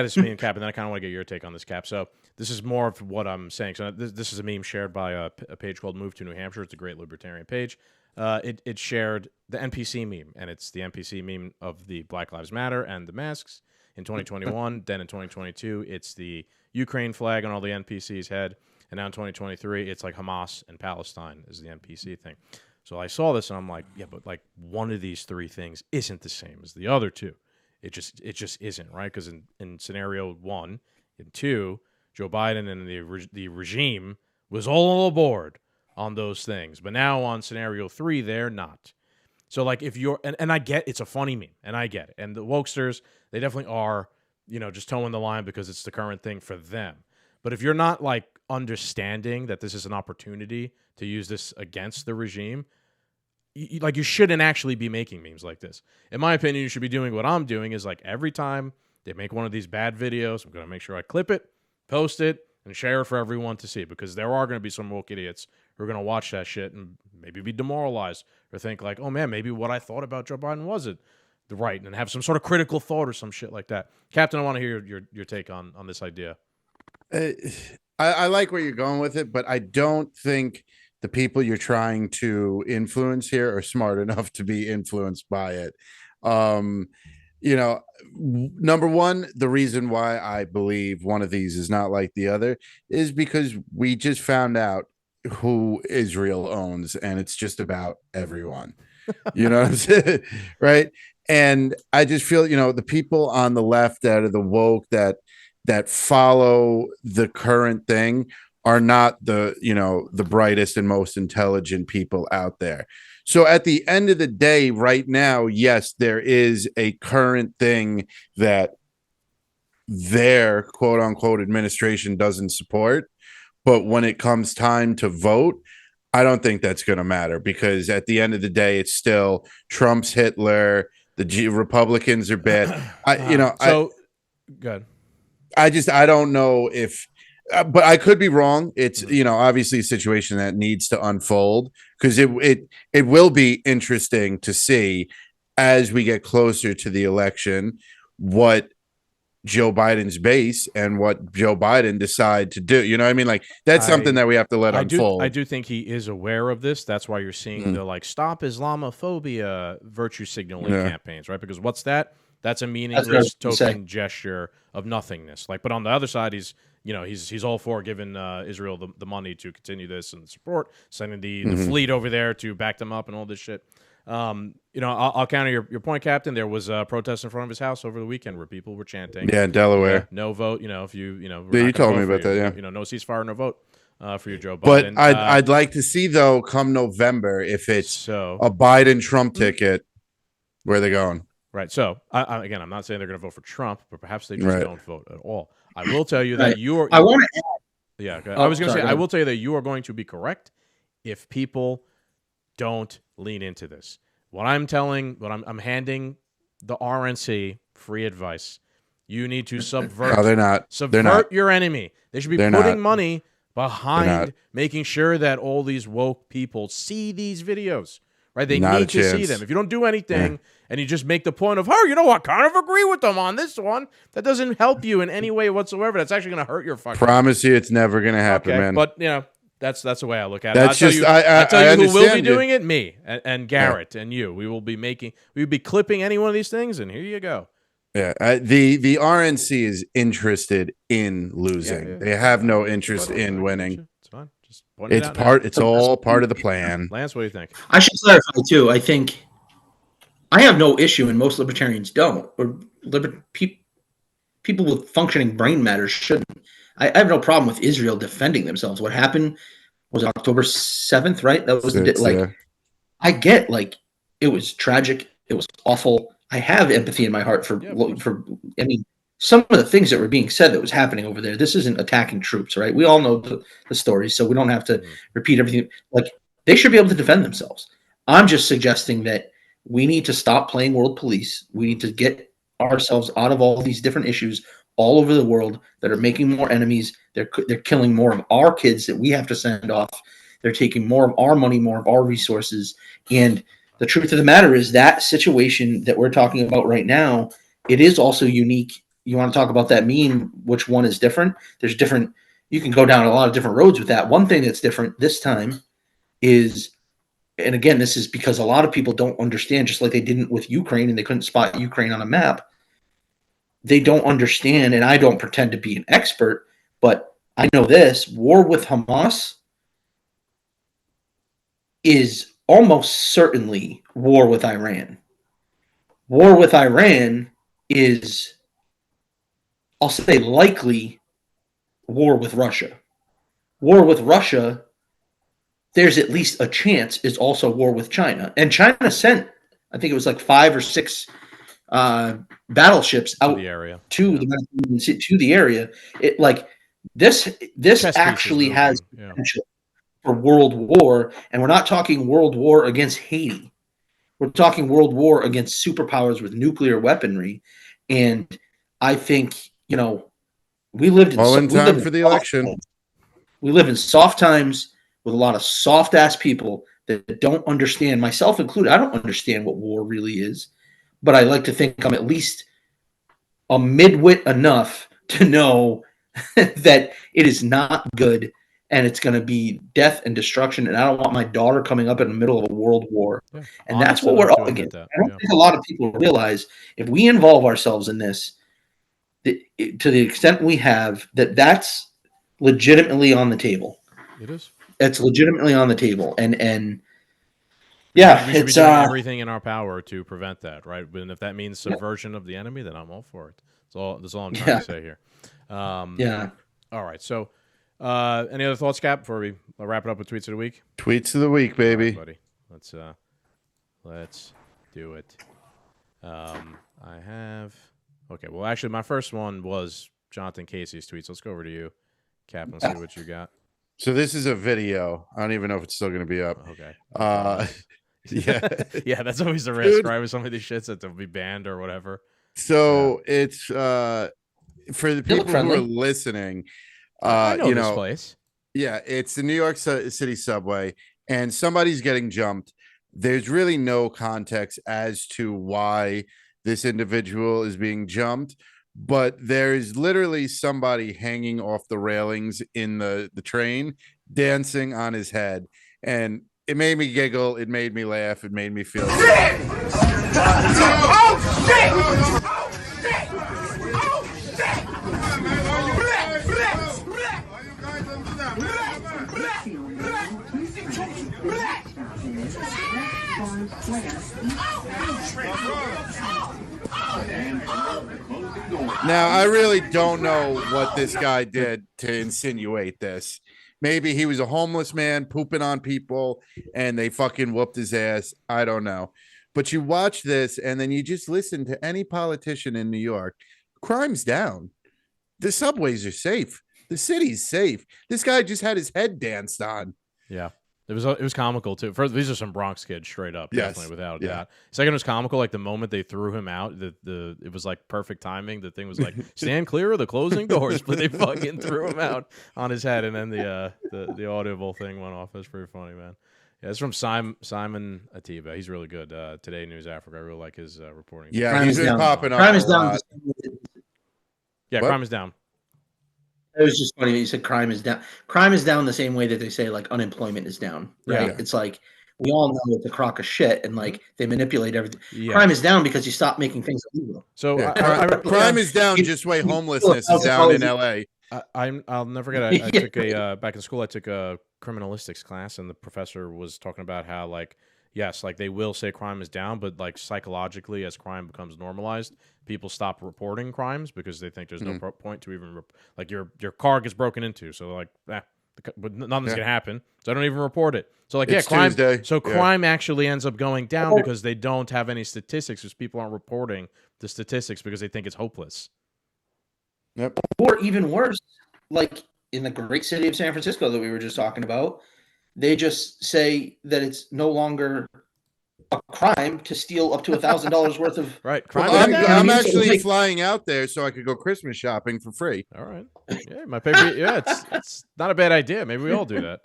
This meme, Cap, and then I kind of want to get your take on this, Cap. So this is more of what I'm saying. So this is a meme shared by a page called Move to New Hampshire. It's a great libertarian page. It shared the NPC meme, and it's the NPC meme of the Black Lives Matter and the masks in 2021. Then in 2022, it's the Ukraine flag on all the NPCs' head. And now in 2023, it's like Hamas and Palestine is the NPC thing. So I saw this, and I'm like, yeah, but like one of these three things isn't the same as the other two. It just isn't, right? Because in scenario 1 and 2, Joe Biden and the regime was all aboard on those things. But now on scenario 3, they're not. So like if you're and I get it's a funny meme, and I get it. And the wokesters, they definitely are, just towing the line because it's the current thing for them. But if you're not like understanding that this is an opportunity to use this against the regime, you shouldn't actually be making memes like this. In my opinion, you should be doing what I'm doing is like every time they make one of these bad videos, I'm going to make sure I clip it, post it, and share it for everyone to see, because there are going to be some woke idiots who are going to watch that shit and maybe be demoralized or think like, oh man, maybe what I thought about Joe Biden wasn't the right, and have some sort of critical thought or some shit like that. Captain, I want to hear your take on this idea. I like where you're going with it, but I don't think the people you're trying to influence here are smart enough to be influenced by it. Number one, the reason why I believe one of these is not like the other is because we just found out who Israel owns, and it's just about everyone. You know what I'm saying? Right. And I just feel, the people on the left that are the woke that follow the current thing are not the brightest and most intelligent people out there. So at the end of the day, right now, yes, there is a current thing that their quote unquote administration doesn't support. But when it comes time to vote, I don't think that's going to matter, because at the end of the day, it's still Trump's Hitler. The Republicans are bad. Good. I don't know if, but I could be wrong. It's, obviously a situation that needs to unfold, because it will be interesting to see as we get closer to the election what Joe Biden's base and what Joe Biden decide to do. You know what I mean? Like that's something that we have to let unfold. I do think he is aware of this. That's why you're seeing the like stop Islamophobia virtue signaling campaigns, right? Because what's that? That's a meaningless token gesture of nothingness. Like, but on the other side, he's all for giving Israel the money to continue this and support, sending the fleet over there to back them up and all this shit. I'll counter your point, Captain. There was a protest in front of his house over the weekend where people were chanting, in Delaware, no vote. If you you told me about that. Yeah, no ceasefire, no vote for your Joe Biden. But I'd like to see though, come November, if it's a Biden Trump ticket, where they're going. Right. So again, I'm not saying they're going to vote for Trump, but perhaps they just don't vote at all. I will tell you that I want to add. Yeah, I was going to say I will tell you that you are going to be correct if people don't lean into this. I'm handing the RNC free advice. You need to subvert. No, they're not. Subvert your enemy. They should be putting money behind making sure that all these woke people see these videos. Right? They need to see them. If you don't do anything and you just make the point of, I kind of agree with them on this one, that doesn't help you in any way whatsoever. That's actually going to hurt your fucking. Promise you, it's never going to happen, man. But that's the way I look at it. I'll tell you who will be doing it. Me and Garrett and you. We will be clipping any one of these things, and here you go. Yeah, the RNC is interested in losing. Yeah. They have no interest in winning. It's fine. Just it's all part of the plan. Lance, what do you think? I should clarify too. I think I have no issue, and most libertarians don't, or people with functioning brain matter shouldn't. I have no problem with Israel defending themselves. What happened was October 7th, right? That was I get it was tragic. It was awful. I have empathy in my heart for some of the things that were being said that was happening over there. This isn't attacking troops, right? We all know the story, so we don't have to repeat everything. They should be able to defend themselves. I'm just suggesting that we need to stop playing world police. We need to get ourselves out of all these different issues all over the world that are making more enemies. They're killing more of our kids that we have to send off. They're taking more of our money, more of our resources. And the truth of the matter is that situation that we're talking about right now, it is also unique you want to talk about that meme, which one is different? There's different. You can go down a lot of different roads with that. One thing that's different this time is, and again, this is because a lot of people don't understand, just like they didn't with Ukraine and they couldn't spot Ukraine on a map. They don't understand, and I don't pretend to be an expert, but I know this: war with Hamas is almost certainly war with Iran. War with Iran is, I'll say, likely war with Russia. War with Russia, there's at least a chance, is also war with China. And China sent, I think it was like 5 or 6 battleships out to the area. To the area. It like this actually has potential for world war, and we're not talking world war against Haiti. We're talking world war against superpowers with nuclear weaponry. And I think, we lived in time for the election. Times. We live in soft times with a lot of soft ass people that don't understand, myself included. I don't understand what war really is, but I like to think I'm at least a midwit enough to know that it is not good and it's going to be death and destruction. And I don't want my daughter coming up in the middle of a world war. Yeah. And that's what we're up against. I don't think a lot of people realize if we involve ourselves in this, to the extent we have, that's legitimately on the table. It is. It's legitimately on the table. And yeah, we should be doing everything in our power to prevent that, right? And if that means subversion of the enemy, then I'm all for it. That's all I'm trying to say here. Yeah. All right. So, any other thoughts, Cap, before we wrap it up with tweets of the week? Tweets of the week, baby. Right, buddy. Let's do it. I have. Okay. Well, actually, my first one was Jonathan Casey's tweets. Let's go over to you, Cap, and see what you got. So this is a video. I don't even know if it's still going to be up. Okay. Yeah. Yeah, that's always the risk, right? With some of these shits that they'll be banned or whatever. So it's for the people who are listening. I know this place. Yeah, it's the New York City subway, and somebody's getting jumped. There's really no context as to why this individual is being jumped, but there is literally somebody hanging off the railings in the train, dancing on his head, and it made me giggle. It made me laugh. It made me feel good. Oh, shit! Now, I really don't know what this guy did to insinuate this. Maybe he was a homeless man pooping on people and they fucking whooped his ass. I don't know. But you watch this and then you just listen to any politician in New York. Crime's down. The subways are safe. The city's safe. This guy just had his head danced on. Yeah. It was comical too. First, these are some Bronx kids straight up, definitely without a doubt. Second, it was comical. Like the moment they threw him out, it was like perfect timing. The thing was like, stand clear of the closing doors, but they fucking threw him out on his head, and then the audible thing went off. It was pretty funny, man. Yeah, it's from Simon Atiba. He's really good. Today News Africa. I really like his reporting. Yeah, he's been popping up. Crime is down. Yeah, crime is down. It was just funny that you said crime is down. Crime is down the same way that they say like unemployment is down, right? Yeah. It's like we all know it's a crock of shit, and like they manipulate everything. Yeah. Crime is down because you stop making things illegal. So crime is down just way homelessness is down in LA. I'll never forget. I took back in school. I took a criminalistics class, and the professor was talking about how like yes, like they will say crime is down, but like psychologically, as crime becomes normalized, people stop reporting crimes because they think there's no point to even like your car gets broken into, so like but nothing's gonna happen, so I don't even report it. So like it's crime. Tuesday. So crime actually ends up going down because they don't have any statistics, because people aren't reporting the statistics because they think it's hopeless. Yep. Or even worse, like in the great city of San Francisco that we were just talking about. They just say that it's no longer a crime to steal up to $1,000 worth of. Right. Well, I'm actually flying out there so I could go Christmas shopping for free. All right. Yeah, my paper. Yeah, it's not a bad idea. Maybe we all do that.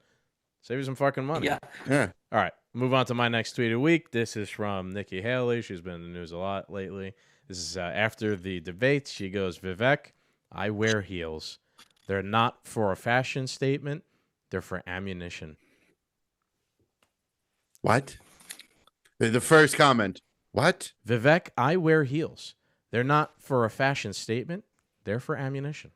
Save you some fucking money. Yeah. All right. Move on to my next tweet of the week. This is from Nikki Haley. She's been in the news a lot lately. This is after the debate. She goes, Vivek, I wear heels. They're not for a fashion statement. They're for ammunition. What? The first comment. What? Vivek, I wear heels. They're not for a fashion statement. They're for ammunition.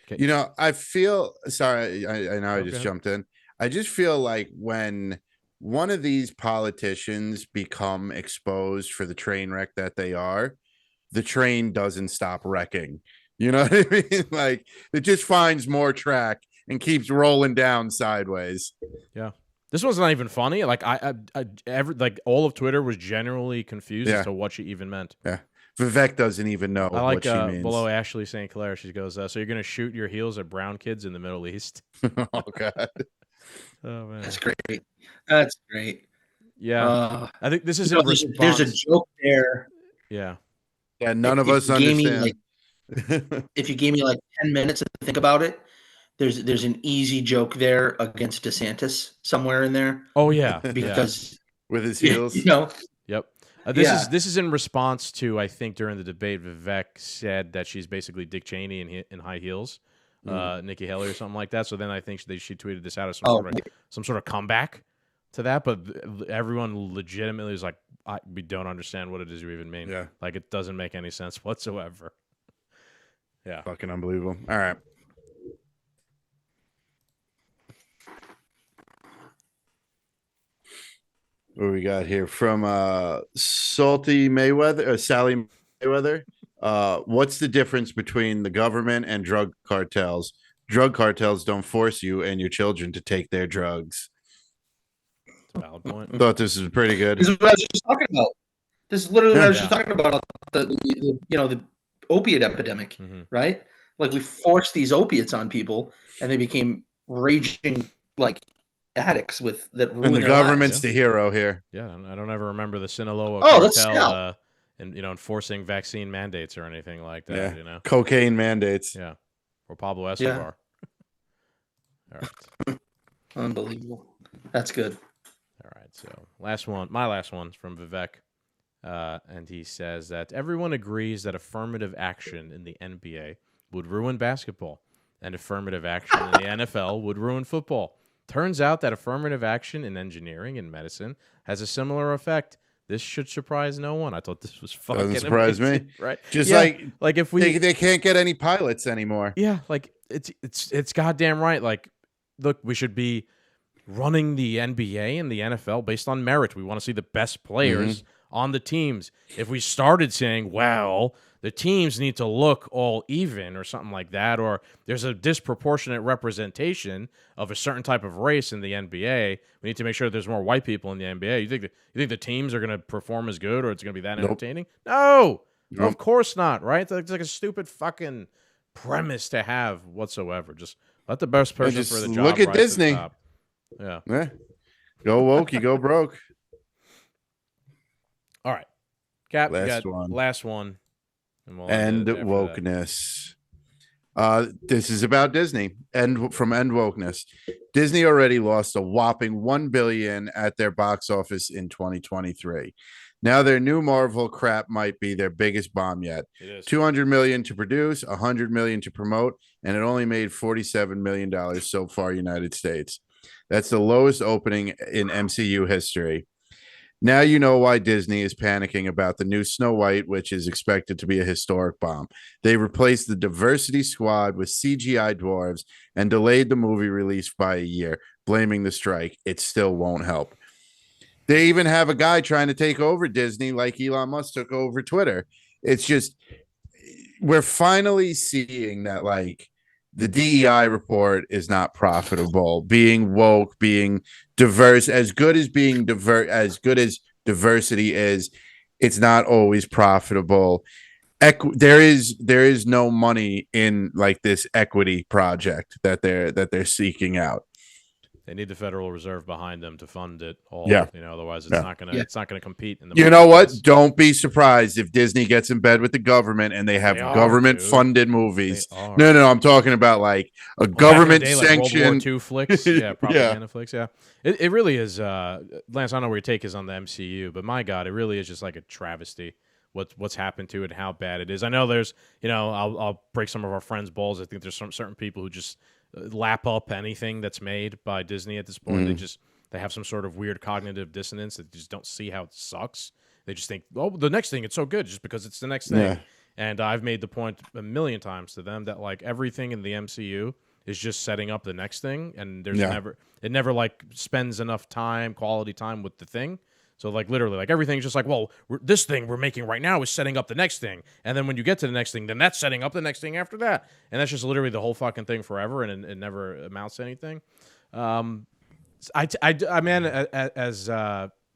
Okay. You know, I feel sorry. I know I just Okay. jumped in. I just feel like when one of these politicians become exposed for the train wreck that they are, the train doesn't stop wrecking. You know what I mean? Like it just finds more track and keeps rolling down sideways. Yeah. This was not even funny. Like like all of Twitter was generally confused as to what she even meant. Yeah. Vivek doesn't even know I like what she means. below Ashley St. Clair, she goes, so you're going to shoot your heels at brown kids in the Middle East? Oh, God. Oh, man. That's great. That's great. Yeah. I think this is in response. There's a joke there. Yeah. Yeah, none of us understand. If you gave me like 10 minutes to think about it, there's an easy joke there against DeSantis somewhere in there. Oh, yeah. Because with his heels. You know? Yep. This is in response to, I think, during the debate, Vivek said that she's basically Dick Cheney in high heels, Nikki Haley or something like that. So then I think she tweeted this out as some sort of comeback to that. But everyone legitimately is like, we don't understand what it is you even mean. Yeah. Like, it doesn't make any sense whatsoever. Yeah. Fucking unbelievable. All right. What we got here from Sally Mayweather? What's the difference between the government and drug cartels? Drug cartels don't force you and your children to take their drugs. That's a valid point. Thought this was pretty good. This is what I was just talking about. This is literally what I was just talking about. The opiate epidemic, right? Like we forced these opiates on people, and they became raging like addicts with that. And the government's the hero here. Yeah, I don't ever remember the Sinaloa cartel and enforcing vaccine mandates or anything like that. Yeah. You know, cocaine mandates. Yeah, or Pablo Escobar. Yeah. All right, unbelievable. That's good. All right, so my last one's from Vivek, and he says that everyone agrees that affirmative action in the NBA would ruin basketball, and affirmative action in the NFL would ruin football. Turns out that affirmative action in engineering and medicine has a similar effect. This should surprise no one. I thought this was fucking doesn't surprise amazing, me, right? Just like if they can't get any pilots anymore. Yeah, like it's goddamn right. Like, look, we should be running the NBA and the NFL based on merit. We want to see the best players on the teams. If we started saying, well, the teams need to look all even or something like that, or there's a disproportionate representation of a certain type of race in the NBA, we need to make sure that there's more white people in the NBA. You think the teams are going to perform as good, or it's going to be that entertaining? No, of course not, right? It's like a stupid fucking premise to have whatsoever. Just let the best person for the job look at rise Disney. to the top. Yeah. Go woke, you go broke. All right. Cap, last one. And wokeness. This is about Disney. From End Wokeness. Disney already lost a whopping $1 billion at their box office in 2023. Now their new Marvel crap might be their biggest bomb yet. It is. $200 million to produce, $100 million to promote, and it only made $47 million so far, United States. That's the lowest opening in MCU history. Now you know why Disney is panicking about the new Snow White, which is expected to be a historic bomb. They replaced the diversity squad with CGI dwarves and delayed the movie release by a year, blaming the strike. It still won't help. They even have a guy trying to take over Disney like Elon Musk took over Twitter. It's just, we're finally seeing that, like, the DEI report is not profitable. Being woke, being diverse, as good as diversity is, it's not always profitable. There is no money in like this equity project that they're seeking out. They need the Federal Reserve behind them to fund it all. Yeah. Otherwise it's not gonna compete in the You know what? Don't be surprised if Disney gets in bed with the government and they have government funded movies. No, I'm talking about like a government sanctioned like World War II flicks. Yeah, propaganda flicks. Yeah. It really is Lance, I don't know where your take is on the MCU, but my God, it really is just like a travesty what's happened to it, and how bad it is. I know there's, I'll break some of our friends' balls. I think there's some certain people who just lap up anything that's made by Disney at this point. They have some sort of weird cognitive dissonance that just don't see how it sucks. They just think, oh, the next thing, it's so good just because it's the next thing. Yeah. And I've made the point a million times to them that like everything in the MCU is just setting up the next thing, and there's never like spends enough quality time with the thing. So like literally, like everything's just like, well, this thing we're making right now is setting up the next thing, and then when you get to the next thing, then that's setting up the next thing after that, and that's just literally the whole fucking thing forever, and it never amounts to anything. I mean, as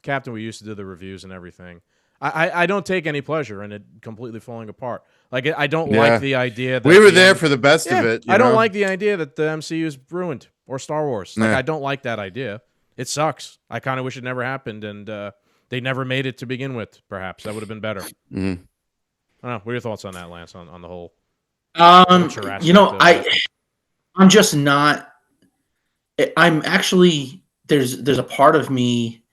Captain, we used to do the reviews and everything. I don't take any pleasure in it completely falling apart. Like I don't like the idea that we were there for the best of it. I don't like the idea that the MCU is ruined or Star Wars. Like I don't like that idea. It sucks. I kind of wish it never happened, and they never made it to begin with. Perhaps that would have been better. I don't know. What are your thoughts on that, Lance? On the whole, I'm just not. I'm actually there's a part of me.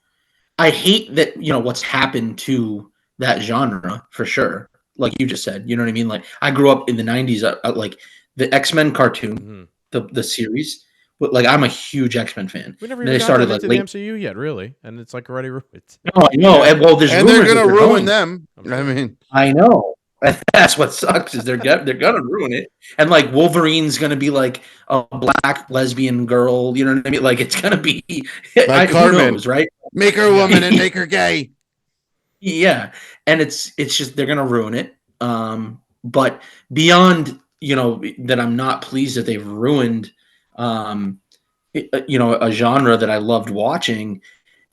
I hate that what's happened to that genre for sure. Like you just said, you know what I mean. Like I grew up in the '90s, like the X-Men cartoon, the series. But like I'm a huge X-Men fan. We never even started into the MCU yet, really, and it's like already ruined. No, I know. And they're gonna ruin them. I mean, I know. That's what sucks is they're gonna ruin it. And like Wolverine's gonna be like a black lesbian girl. You know what I mean? Like it's gonna be like Carmen, who knows, right? Make her a woman and make her gay. Yeah, and it's just they're gonna ruin it. But beyond that, I'm not pleased that they've ruined. A genre that I loved watching.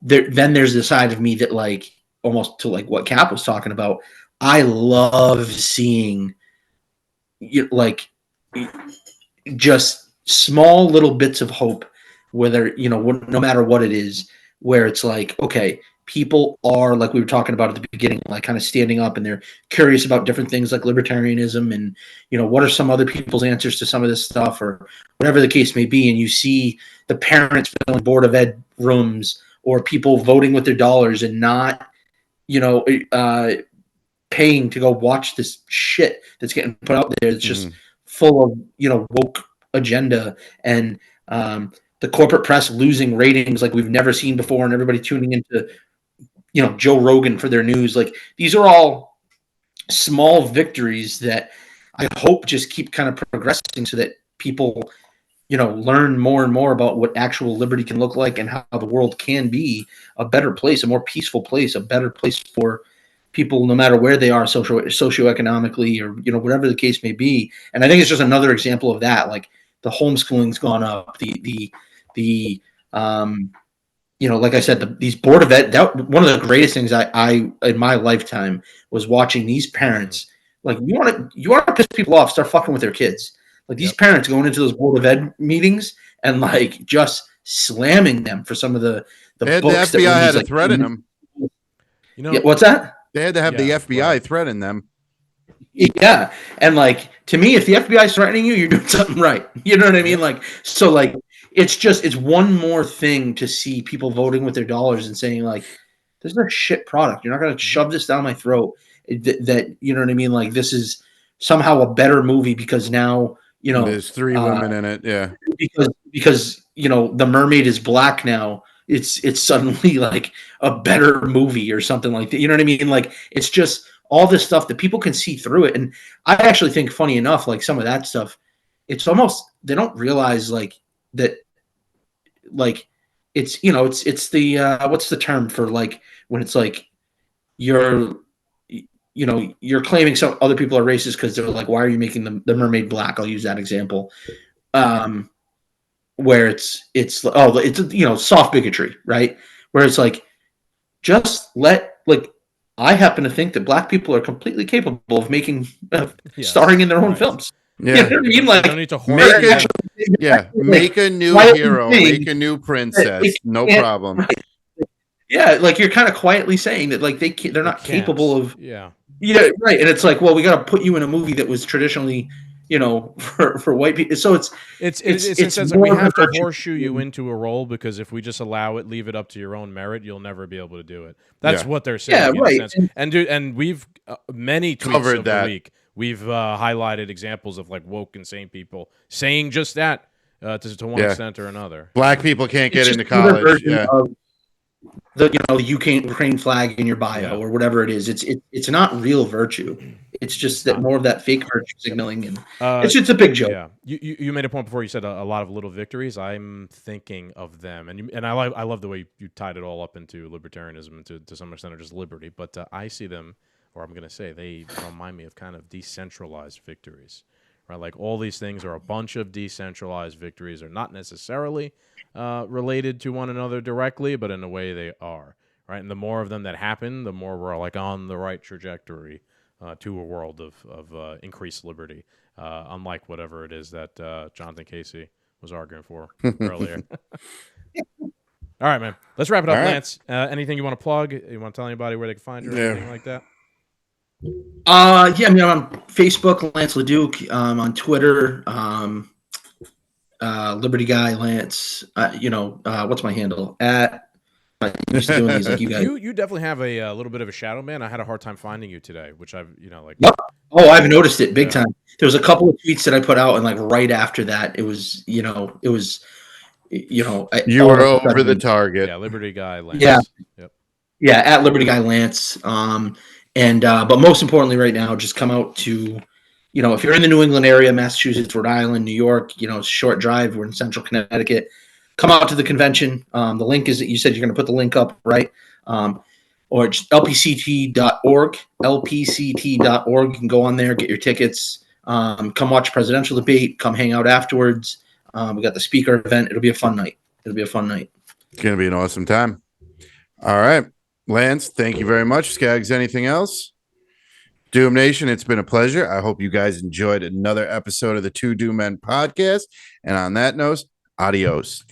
Then there's the side of me that like almost to like what Cap was talking about. I love seeing like just small little bits of hope, whether no matter what it is, where it's like, okay, people are, like we were talking about at the beginning, like kind of standing up and they're curious about different things like libertarianism and, what are some other people's answers to some of this stuff or whatever the case may be. And you see the parents filling Board of Ed rooms or people voting with their dollars and not, paying to go watch this shit that's getting put out there. It's just full of, woke agenda and the corporate press losing ratings like we've never seen before and everybody tuning into Joe Rogan for their news. Like these are all small victories that I hope just keep kind of progressing so that people, learn more and more about what actual liberty can look like and how the world can be a better place, a more peaceful place, a better place for people, no matter where they are socioeconomically or, whatever the case may be. And I think it's just another example of that. Like the homeschooling's gone up, like I said, these Board of Ed, one of the greatest things I in my lifetime was watching these parents. Like you want to piss people off, start fucking with their kids. Like these parents going into those Board of Ed meetings and like just slamming them for some of the books. The FBI had a threat in them. What's that? They had to have the FBI threaten them. Yeah, and like to me, if the FBI is threatening you, you're doing something right. You know what I mean? Like so, like. It's one more thing to see people voting with their dollars and saying like, "This is a shit product. You're not going to shove this down my throat." That you know what I mean? Like this is somehow a better movie because now there's 3 women in it. Yeah, because the mermaid is black now. It's suddenly like a better movie or something like that. You know what I mean? Like it's just all this stuff that people can see through it. And I actually think, funny enough, like some of that stuff, it's almost they don't realize like that. Like it's it's the what's the term for like when it's like you're claiming some other people are racist because they're like, why are you making the mermaid black? I'll use that example. Where it's soft bigotry, right? Where it's like just I happen to think that black people are completely capable of making starring in their own films. Yeah, you know what I mean? Like, don't need to make a new hero, make a new princess, no problem. Right. Yeah, like you're kind of quietly saying that, like they're not capable of. Yeah, right. And it's like, well, we got to put you in a movie that was traditionally for white people. So it's like we have to horseshoe you into a role, because if we just allow it, leave it up to your own merit, you'll never be able to do it. That's what they're saying. Yeah, right. And we've many tweets covered of that. the week. We've highlighted examples of like woke, insane people saying just that to one extent or another. Black people can't get into college. Yeah. The Ukraine flag in your bio or whatever it is. It's not real virtue. It's just that more of that fake virtue signaling, and it's just a big joke. Yeah, you made a point before. You said a lot of little victories. I'm thinking of them, and I love the way you tied it all up into libertarianism and to some extent or just liberty. But I see them, or I'm going to say they remind me of kind of decentralized victories. Right, like all these things are a bunch of decentralized victories. They're not necessarily related to one another directly, but in a way they are. Right, and the more of them that happen, the more we're like on the right trajectory to a world of increased liberty, unlike whatever it is that Jonathan Casey was arguing for earlier. All right, man. Let's wrap it up, Lance. Anything you want to plug? You want to tell anybody where they can find you or anything like that? I mean, I'm on Facebook, Lance LeDuc, on Twitter, Liberty Guy Lance. What's my handle? I'm used to doing these like you guys. You definitely have a little bit of a shadow, man. I had a hard time finding you today, which I've Oh, I've noticed it big time. There was a couple of tweets that I put out, and like right after that, it was you were over the target. Yeah, Liberty Guy Lance. Yeah, yep. Yeah, at Liberty Guy Lance. But most importantly, right now, just come out to, if you're in the New England area, Massachusetts, Rhode Island, New York, it's a short drive. We're in Central Connecticut. Come out to the convention. The link is, you said you're going to put the link up, right? Or just lpct.org, lpct.org. You can go on there, get your tickets. Come watch presidential debate. Come hang out afterwards. We got the speaker event. It'll be a fun night. It's going to be an awesome time. All right. Lance, thank you very much. Skaggs, anything else? Doom Nation, it's been a pleasure. I hope you guys enjoyed another episode of the Two Doom Men podcast. And on that note, adios.